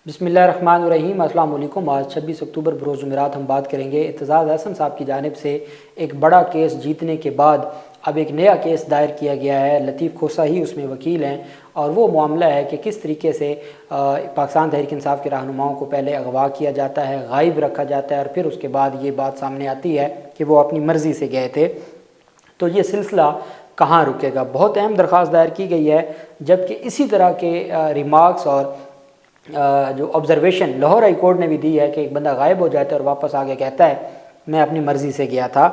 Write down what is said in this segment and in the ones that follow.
बिस्मिल्लाहिर्रहमानिर्रहीम। अस्सलाम वालेकुम। आज 26 अक्टूबर बरोज़ जुमेरात हम बात करेंगे एतज़ाज़ अहसन साहब की जानिब से एक बड़ा केस जीतने के बाद अब एक नया केस दायर किया गया है। लतीफ़ खोसा ही उसमें वकील हैं और वो मामला है कि किस तरीके से पाकिस्तान तहरीक इंसाफ के रहनुमाओं को पहले अगवा किया जाता है, गायब रखा जाता है और फिर उसके बाद ये बात सामने आती है कि वो अपनी मर्ज़ी से गए थे। तो ये सिलसिला कहाँ रुकेगा? बहुत अहम दरख्वास्त दायर की गई है, जबकि इसी तरह के रिमार्क्स और जो ऑब्जर्वेशन लाहौर हाई कोर्ट ने भी दी है कि एक बंदा गायब हो जाता है और वापस आके कहता है मैं अपनी मर्ज़ी से गया था,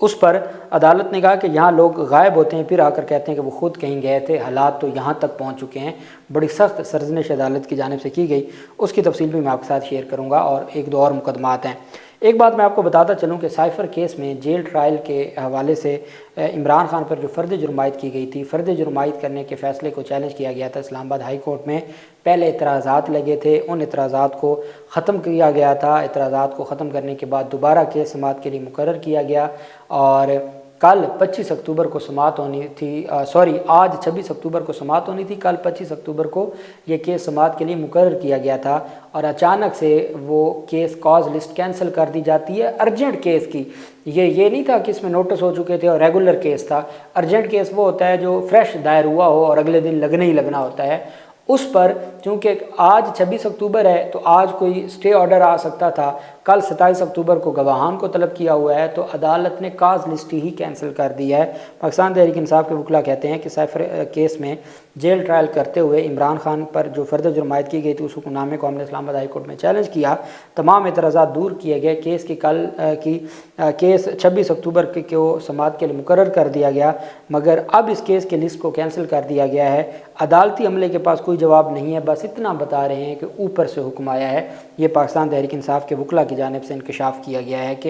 उस पर अदालत ने कहा कि यहाँ लोग गायब होते हैं फिर आकर कहते हैं कि वो ख़ुद कहीं गए थे, हालात तो यहाँ तक पहुँच चुके हैं। बड़ी सख्त सरजनिश अदालत की जानिब से की गई, उसकी तफसील भी मैं आपके साथ शेयर करूँगा और एक दो और मुकदमात हैं। एक बात मैं आपको बताता चलूँ कि साइफ़र केस में जेल ट्रायल के हवाले से इमरान खान पर जो फ़र्द जुर्मायत की गई थी, फ़र्द जुर्मायत करने के फ़ैसले को चैलेंज किया गया था इस्लामाबाद हाई कोर्ट में। पहले एतराज़ात लगे थे, उन एतराज़ात को ख़त्म किया गया था। एतराज़ात को ख़त्म करने के बाद दोबारा केस समाअत के लिए मुकर्रर किया गया और कल 25 अक्टूबर को समाअत होनी थी, आज 26 अक्टूबर को समाअत होनी थी, कल 25 अक्टूबर को ये केस समाअत के लिए मुकर्रर किया गया था और अचानक से वो केस कॉज लिस्ट कैंसिल कर दी जाती है अर्जेंट केस की। ये नहीं था कि इसमें नोटिस हो चुके थे और रेगुलर केस था। अर्जेंट केस वो होता है जो फ्रेश दायर हुआ हो और अगले दिन लगने ही लगना होता है। उस पर चूँकि आज 26 अक्टूबर है तो आज कोई स्टे ऑर्डर आ सकता था, कल 27 अक्टूबर को गवाहान को तलब किया हुआ है, तो अदालत ने काज लिस्ट ही कैंसिल कर दी है। पाकिस्तान तहरीक इंसाफ के वकला कहते हैं कि साइफर केस में जेल ट्रायल करते हुए इमरान खान पर जो फ़र्द जुर्मायत की गई थी उस हुक्मनामे को हमने इस्लामाबाद हाई कोर्ट में चैलेंज किया, तमाम एतराज़ात दूर किए गए, केस की केस 26 अक्टूबर को समाअत के लिए मुकर्रर कर दिया गया, मगर अब इस केस के लिस्ट को कैंसिल कर दिया गया है। अदालती अमले के पास कोई जवाब नहीं है, बस इतना बता रहे हैं कि ऊपर से हुक्म आया है। ये पाकिस्तान तहरीक इंसाफ के वकला की जानिब से इंकशाफ किया गया है कि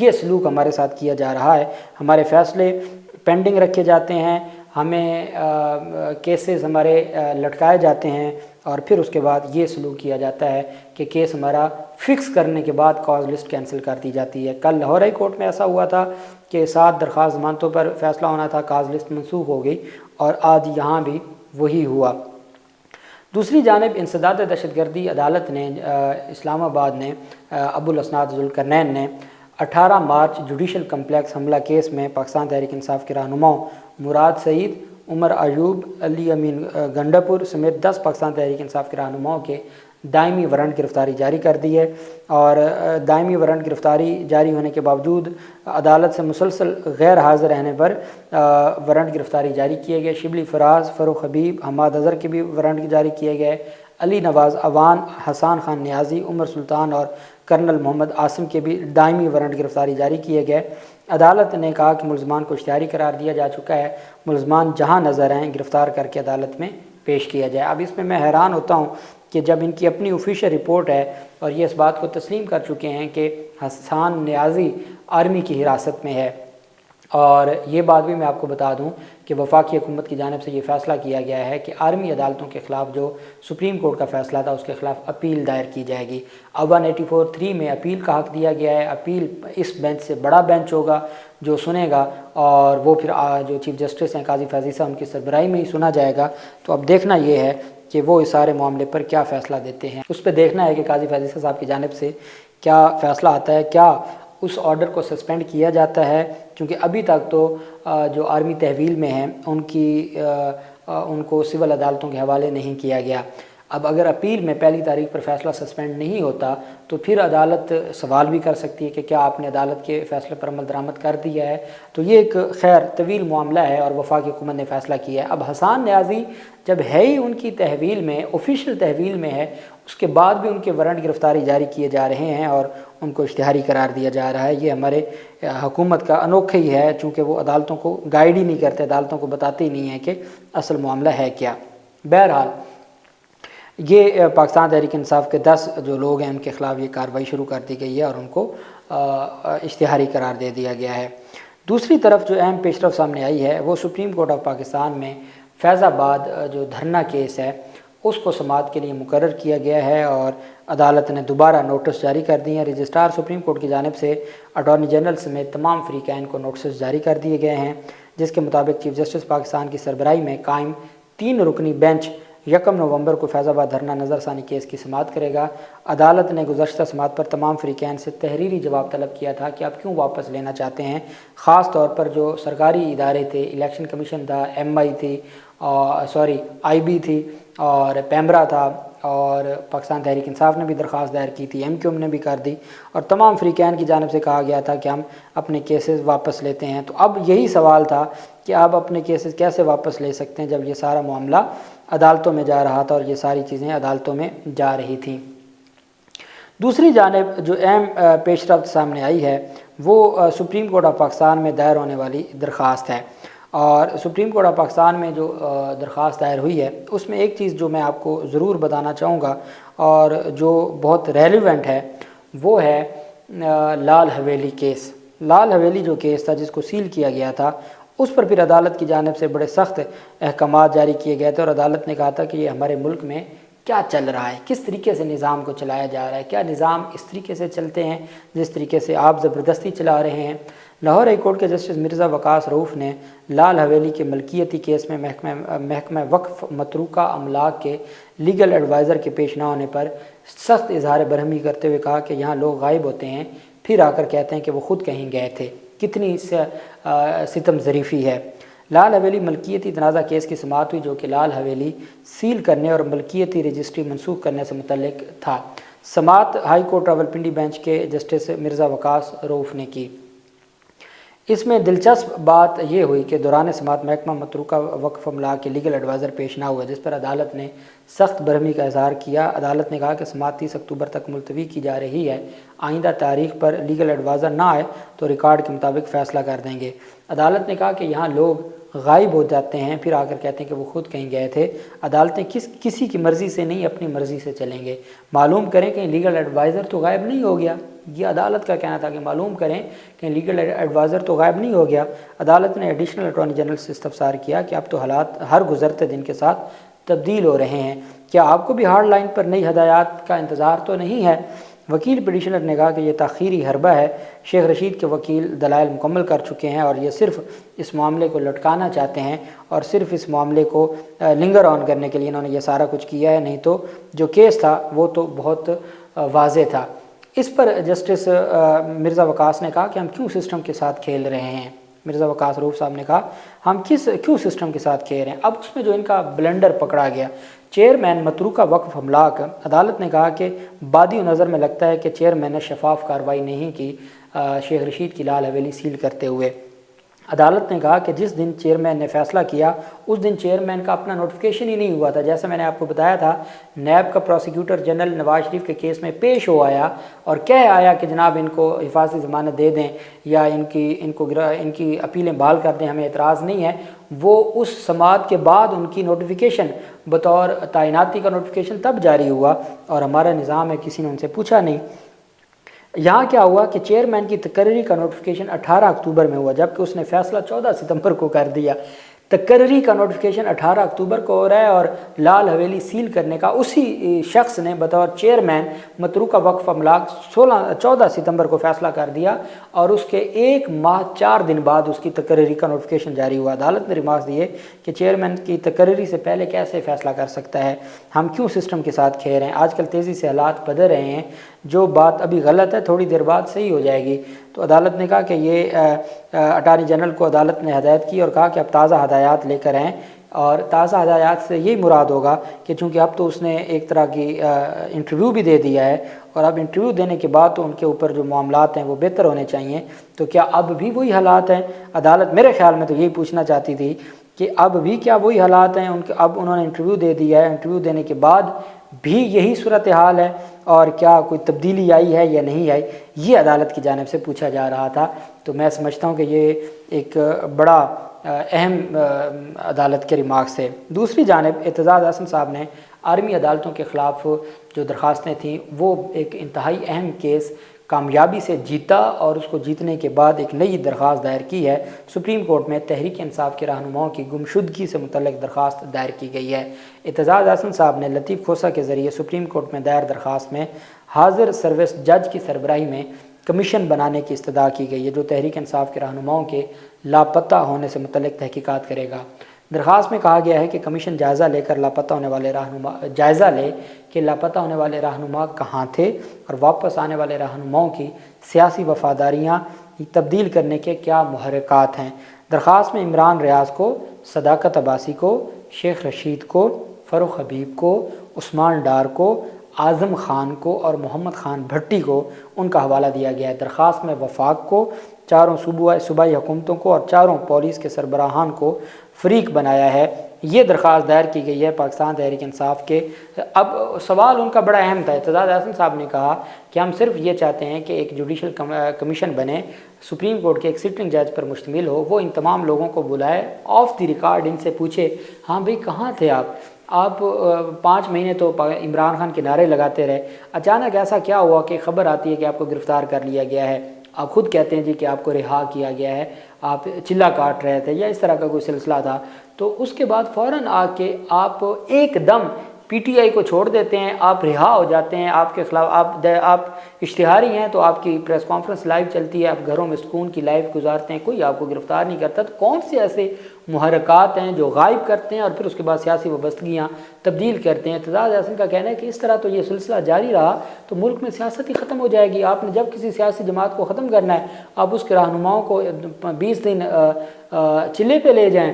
ये सलूक हमारे साथ किया जा रहा है, हमारे फ़ैसले पेंडिंग रखे जाते हैं, हमें केसेस हमारे लटकाए जाते हैं और फिर उसके बाद ये सलूक किया जाता है कि केस हमारा फ़िक्स करने के बाद कॉज लिस्ट कैंसिल कर दी जाती है। कल लाहौर हाई कोर्ट में ऐसा हुआ था कि 7 दरख्वास्त ज़मानतों पर फ़ैसला होना था, कॉज लिस्ट मनसूख हो गई और आज यहाँ भी वही हुआ। दूसरी जानिब इंसदाद दहशतगर्दी अदालत ने इस्लामाबाद ने अबुल असनाद ज़ुल्करनैन ने 18 मार्च जुडिशल कम्प्लेक्स हमला केस में पाकिस्तान तहरीक इंसाफ के रहनुमाओं मुराद सईद, उमर अयूब, अली अमीन गंडापुर समेत 10 पाकिस्तान तहरीक इंसाफ के रहनुमाओं के दायमी वारंट गिरफ़्तारी जारी कर दी है और दायमी वारंट गिरफ़्तारी जारी होने के बावजूद अदालत से मुसलसल गैर हाज़िर रहने पर वारंट गिरफ़्तारी जारी किए गए। शिबली फराज, फ़रूख हबीब, हमाद अज़हर के भी वारंट जारी किए गए। अली नवाज़ अवान, हसान खान नियाज़ी, उमर सुल्तान और कर्नल मोहम्मद आसिम के भी दायमी वारंट गिरफ़्तारी जारी किए गए। अदालत ने कहा कि मुलज़मान को इश्तिहारी करार दिया जा चुका है, मुलज़मान जहाँ नज़र आएँ गिरफ़्तार करके अदालत में पेश किया जाए। अब इसमें मैं हैरान होता हूँ कि जब इनकी अपनी ऑफिशियल रिपोर्ट है और ये इस बात को तस्लीम कर चुके हैं कि हसान नियाज़ी आर्मी की हिरासत में है, और ये बात भी मैं आपको बता दूं कि वफाकी हुकूमत की जानिब से ये फ़ैसला किया गया है कि आर्मी अदालतों के ख़िलाफ़ जो सुप्रीम कोर्ट का फ़ैसला था उसके ख़िलाफ़ अपील दायर की जाएगी। अब 184(3) में अपील का हक़ दिया गया है। अपील इस बेंच से बड़ा बेंच होगा जो सुनेगा और वो फिर जो चीफ़ जस्टिस हैं काजी फैज़ी साहब उनकी सरबराही में ही सुना जाएगा। तो अब देखना ये है कि वो इस सारे मामले पर क्या फ़ैसला देते हैं। उस पर देखना है कि काजी फैज़ी साहब की जानिब से क्या फ़ैसला आता है, क्या उस ऑर्डर को सस्पेंड किया जाता है, क्योंकि अभी तक तो जो आर्मी तहवील में हैं उनको सिविल अदालतों के हवाले नहीं किया गया। अब अगर अपील में पहली तारीख पर फ़ैसला सस्पेंड नहीं होता तो फिर अदालत सवाल भी कर सकती है कि क्या आपने अदालत के फ़ैसले पर अमल दरामद कर दिया है। तो ये एक खैर तवील मामला है और वफाकी हुकूमत ने फ़ैसला किया है। अब हसान नियाज़ी जब है ही उनकी तहवील में, ऑफिशियल तहवील में है, उसके बाद भी उनके वारंट गिरफ़्तारी जारी किए जा रहे हैं और उनको इश्तिहारी करार दिया जा रहा है। ये हमारे हुकूमत का अनोखा ही है, चूँकि वो अदालतों को गाइड ही नहीं करते, अदालतों को बताते ही नहीं हैं कि असल मामला है क्या। बहरहाल ये पाकिस्तान तहरीक इंसाफ के 10 जो लोग हैं उनके ख़िलाफ़ ये कार्रवाई शुरू कर दी गई है और उनको इश्तिहारी करार दे दिया गया है। दूसरी तरफ जो अहम पेशरफ सामने आई है वो सुप्रीम कोर्ट ऑफ पाकिस्तान में फैज़ाबाद जो धरना केस है उसको समाअत के लिए मुकर्रर किया गया है और अदालत ने दोबारा नोटिस जारी कर दिए हैं। रजिस्ट्रार सुप्रीम कोर्ट की जानिब से अटॉर्नी जनरल समेत तमाम फ़रीक़ैन को नोटिस जारी कर दिए गए हैं, जिसके मुताबिक चीफ़ जस्टिस पाकिस्तान की सरबराही में कायम 3 रुकनी बेंच 1 नवंबर को फैज़ाबाद धरना नज़रसानी केस की समाअत करेगा। अदालत ने गुज़श्ता समाअत पर तमाम फ़रीक़ैन से तहरीरी जवाब तलब किया था कि आप क्यों वापस लेना चाहते हैं। ख़ास तौर पर जो सरकारी इदारे थे, इलेक्शन कमीशन था, MI थी और IB थी और पैमरा था और पाकिस्तान तहरीक इंसाफ ने भी दरख्वास्त दायर की थी, MQM ने भी कर दी और तमाम फ़रीक़ैन की जानिब से कहा गया था कि हम अपने केसेस वापस लेते हैं। तो अब यही सवाल था कि आप अपने केसेस कैसे वापस ले सकते हैं जब ये सारा मामला अदालतों में जा रहा था और ये सारी चीज़ें अदालतों में जा रही थी। दूसरी जानिब जो अहम पेशरफ्त सामने आई है वो सुप्रीम कोर्ट ऑफ पाकिस्तान में दायर होने वाली दरख्वास्त है और सुप्रीम कोर्ट ऑफ पाकिस्तान में जो दरख्वास्त दायर हुई है उसमें एक चीज़ जो मैं आपको ज़रूर बताना चाहूँगा और जो बहुत रेलिवेंट है वो है लाल हवेली केस। लाल हवेली जो केस था जिसको सील किया गया था उस पर फिर अदालत की जानिब से बड़े सख्त अहकामात जारी किए गए थे और अदालत ने कहा था कि ये हमारे मुल्क में क्या चल रहा है, किस तरीके से निज़ाम को चलाया जा रहा है, क्या निज़ाम इस तरीके से चलते हैं जिस तरीके से आप ज़बरदस्ती चला रहे हैं। लाहौर हाई कोर्ट के जस्टिस मिर्ज़ा वकास रऊफ़ ने लाल हवेली के मलकियती केस में महकमा वक्फ़ मतरूका अमलाक के लीगल एडवाइज़र के पेश न होने पर सख्त इजहार बरहमी करते हुए कहा कि यहाँ लोग गायब होते हैं फिर आकर कहते हैं कि वो ख़ुद कहीं गए थे। कितनी सितम ज़रीफ़ी है। लाल हवेली मलकियती तनाज़ा केस की समाअत हुई जो कि लाल हवेली सील करने और मलकियती रजिस्ट्री मनसूख करने से मुतल्लिक़ था। समाअत हाई कोर्ट रावलपिंडी बेंच के जस्टिस मिर्ज़ा वकास रऊफ़ ने की। इसमें दिलचस्प बात यह हुई कि दौरान समाअत महकमा मतरूका वक्फ़ अमलाक के लीगल एडवाइज़र पेश ना हुए जिस पर अदालत ने सख्त बरहमी का इज़हार किया। अदालत ने कहा कि समाअत 30 अक्टूबर तक मुलतवी की जा रही है, आइंदा तारीख पर लीगल एडवाइज़र ना आए तो रिकॉर्ड के मुताबिक फ़ैसला कर देंगे। अदालत ने कहा कि यहाँ लोग गायब हो जाते हैं फिर आकर कहते हैं कि वो ख़ुद कहीं गए थे। अदालतें किसी की मर्ज़ी से नहीं अपनी मर्ज़ी से चलेंगे। मालूम करें कि लीगल एडवाइज़र तो गायब नहीं हो गया, ये अदालत का कहना था कि मालूम करें कि लीगल एडवाइज़र तो गायब नहीं हो गया। अदालत ने एडिशनल अटॉर्नी जनरल से इस्तफसार किया कि अब तो हालात हर गुज़रते दिन के साथ तब्दील हो रहे हैं, क्या आपको भी हार्ड लाइन पर नई हदायत का इंतज़ार तो नहीं है। वकील पिटिशनर ने कहा कि यह ताख़ीरी हरबा है। शेख रशीद के वकील दलाइल मुकम्मल कर चुके हैं और ये सिर्फ इस मामले को लटकाना चाहते हैं और सिर्फ इस मामले को लिंगर ऑन करने के लिए इन्होंने ये सारा कुछ किया है, नहीं तो जो केस था वो तो बहुत वाज़ेह था। इस पर जस्टिस मिर्ज़ा वकास ने कहा कि हम क्यों सिस्टम के साथ खेल रहे हैं। मिर्ज़ा वकास रऊफ़ साहब ने कहा हम क्यों सिस्टम के साथ खेल रहे हैं। अब उसमें जो इनका ब्लेंडर पकड़ा गया, चेयरमैन मतरूका वक्फ़ अमलाक, अदालत ने कहा कि बादी नज़र में लगता है कि चेयरमैन ने शफाफ कार्रवाई नहीं की शेख रशीद की लाल हवेली सील करते हुए। अदालत ने कहा कि जिस दिन चेयरमैन ने फ़ैसला किया उस दिन चेयरमैन का अपना नोटिफिकेशन ही नहीं हुआ था। जैसे मैंने आपको बताया था, नैब का प्रोसिक्यूटर जनरल नवाज शरीफ के केस में पेश हो आया और कह आया कि जनाब इनको हिफाजती ज़मानत दे दें या इनकी अपीलें बहाल कर दें, हमें एतराज़ नहीं है। वो उस समाअत के बाद उनकी नोटिफिकेशन बतौर तैनाती का नोटिफिकेशन तब जारी हुआ और हमारा निज़ाम है किसी ने उनसे पूछा नहीं। यहाँ क्या हुआ कि चेयरमैन की तकर्री का नोटिफिकेशन 18 अक्टूबर में हुआ जबकि उसने फ़ैसला 14 सितंबर को कर दिया। तकर्री का नोटिफिकेशन 18 अक्टूबर को हो रहा है और लाल हवेली सील करने का उसी शख्स ने बतौर चेयरमैन मतरूका वक्फ़ अमलाक 14 सितंबर को फ़ैसला कर दिया और उसके 1 माह 4 दिन बाद उसकी तकर्री का नोटिफिकेशन जारी हुआ। अदालत ने रिमार्क्स दिए कि चेयरमैन की तकर्री से पहले कैसे फ़ैसला कर सकता है, हम क्यों सिस्टम के साथ खेल रहे हैं। आजकल तेज़ी से हालात बदल रहे हैं, जो बात अभी गलत है थोड़ी देर बाद सही हो जाएगी। तो अदालत ने कहा कि ये अटॉर्नी जनरल को अदालत ने हदायत की और कहा कि अब ताज़ा हदायत लेकर आएँ और ताज़ा हदायत से यही मुराद होगा कि चूँकि अब तो उसने एक तरह की इंटरव्यू भी दे दिया है और अब इंटरव्यू देने के बाद तो उनके ऊपर जो मामलात हैं वो बेहतर होने चाहिए। तो क्या अब भी वही हालात हैं? अदालत मेरे ख्याल में तो यही पूछना चाहती थी कि अब भी क्या वही हालात हैं उनके। अब उन्होंने इंटरव्यू दे दिया है, इंटरव्यू देने के बाद भी यही सूरत हाल है और क्या कोई तब्दीली आई है या नहीं आई, ये अदालत की जानिब से पूछा जा रहा था। तो मैं समझता हूँ कि ये एक बड़ा अहम अदालत के रिमार्क्स थे। दूसरी जानिब एतजाज़ हसन साहब ने आर्मी अदालतों के ख़िलाफ़ जो दरख्वास्तें थीं वो एक इंतहाई अहम केस कामयाबी से जीता और उसको जीतने के बाद एक नई दरख्वास्त दायर की है। सुप्रीम कोर्ट में तहरीक इंसाफ के रहनुमाओं की गुमशुदगी से मुतल्लिक़ दरख्वास्त दायर की गई है। एतजाज़ हसन साहब ने लतीफ़ खोसा के ज़रिए सुप्रीम कोर्ट में दायर दरख्वास्त में हाजिर सर्विस जज की सरबराही में कमीशन बनाने की इस्तदा की गई है जो तहरीक इंसाफ के रहनुमाओं के लापता होने से मुतल्लिक़ तहकीकात करेगा। درخواست میں کہا گیا ہے کہ کمیشن جائزہ لے لاپتہ ہونے والے رہنما کہاں تھے اور واپس آنے والے رہنماؤں کی سیاسی وفاداریاں تبدیل کرنے کے کیا محرکات ہیں۔ درخواست میں عمران ریاض کو، صداقت عباسی کو، شیخ رشید کو، فروخ حبیب کو، عثمان ڈار کو، اعظم خان کو اور محمد خان بھٹی کو ان کا حوالہ دیا گیا ہے۔ درخواست میں وفاق کو، چاروں صوبائی حکومتوں کو اور چاروں پولیس کے سربراہان کو فریق بنایا ہے۔ یہ درخواست دائر کی گئی ہے پاکستان تحریک انصاف کے۔ اب سوال ان کا بڑا اہم تھا۔ اعتزاز احسن صاحب نے کہا کہ ہم صرف یہ چاہتے ہیں کہ ایک جوڈیشل کمیشن بنے، سپریم کورٹ کے ایک سٹنگ جج پر مشتمل ہو، وہ ان تمام لوگوں کو بلائے، آف دی ریکارڈ ان سے پوچھے ہاں بھئی کہاں تھے آپ 5 مہینے تو عمران خان کے نعرے لگاتے رہے، اچانک ایسا کیا ہوا کہ خبر آتی ہے کہ آپ کو گرفتار کر لیا گیا ہے، آپ خود کہتے ہیں جی کہ آپ کو رہا کیا گیا ہے، آپ چلا کاٹ رہے تھے یا اس طرح کا کوئی سلسلہ تھا، تو اس کے بعد فوراً آ کے آپ ایک دم پی ٹی آئی کو چھوڑ دیتے ہیں، آپ رہا ہو جاتے ہیں، آپ کے خلاف آپ اشتہاری ہیں تو آپ کی پریس کانفرنس لائیو چلتی ہے، آپ گھروں میں سکون کی لائف گزارتے ہیں، کوئی آپ کو گرفتار نہیں کرتا، تو کون سے ایسے محرکات ہیں جو غائب کرتے ہیں اور پھر اس کے بعد سیاسی وابستگیاں تبدیل کرتے ہیں۔ اعتزاز احسن کا کہنا ہے کہ اس طرح تو یہ سلسلہ جاری رہا تو ملک میں سیاست ہی ختم ہو جائے گی۔ آپ نے جب کسی سیاسی جماعت کو ختم کرنا ہے، آپ اس کے رہنماؤں کو 20 دن چلے پہ لے جائیں،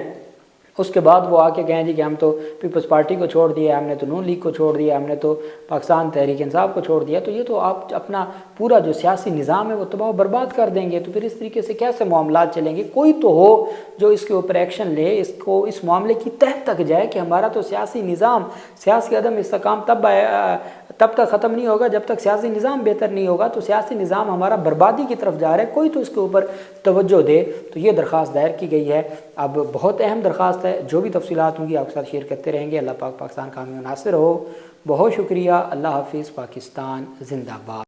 اس کے بعد وہ آ کے کہیں جی کہ ہم تو پیپلز پارٹی کو چھوڑ دیا، ہم نے تو نون لیگ کو چھوڑ دیا، ہم نے تو پاکستان تحریک انصاف کو چھوڑ دیا، تو یہ تو آپ اپنا پورا جو سیاسی نظام ہے وہ تباہ و برباد کر دیں گے۔ تو پھر اس طریقے سے کیسے معاملات چلیں گے؟ کوئی تو ہو جو اس کے اوپر ایکشن لے، اس معاملے کی تہ تک جائے کہ ہمارا تو سیاسی نظام، سیاسی عدم استحکام تب تک ختم نہیں ہوگا جب تک سیاسی نظام بہتر نہیں ہوگا، تو سیاسی نظام ہمارا بربادی کی طرف جا رہا ہے، کوئی تو اس کے اوپر توجہ دے۔ تو یہ درخواست دائر کی گئی ہے، اب بہت اہم درخواست ہے، جو بھی تفصیلات ہوں گی آپ کے ساتھ شیئر کرتے رہیں گے۔ اللہ پاک پاکستان کامیاب و ناصر ہو۔ بہت شکریہ، اللہ حافظ، پاکستان زندہ باد۔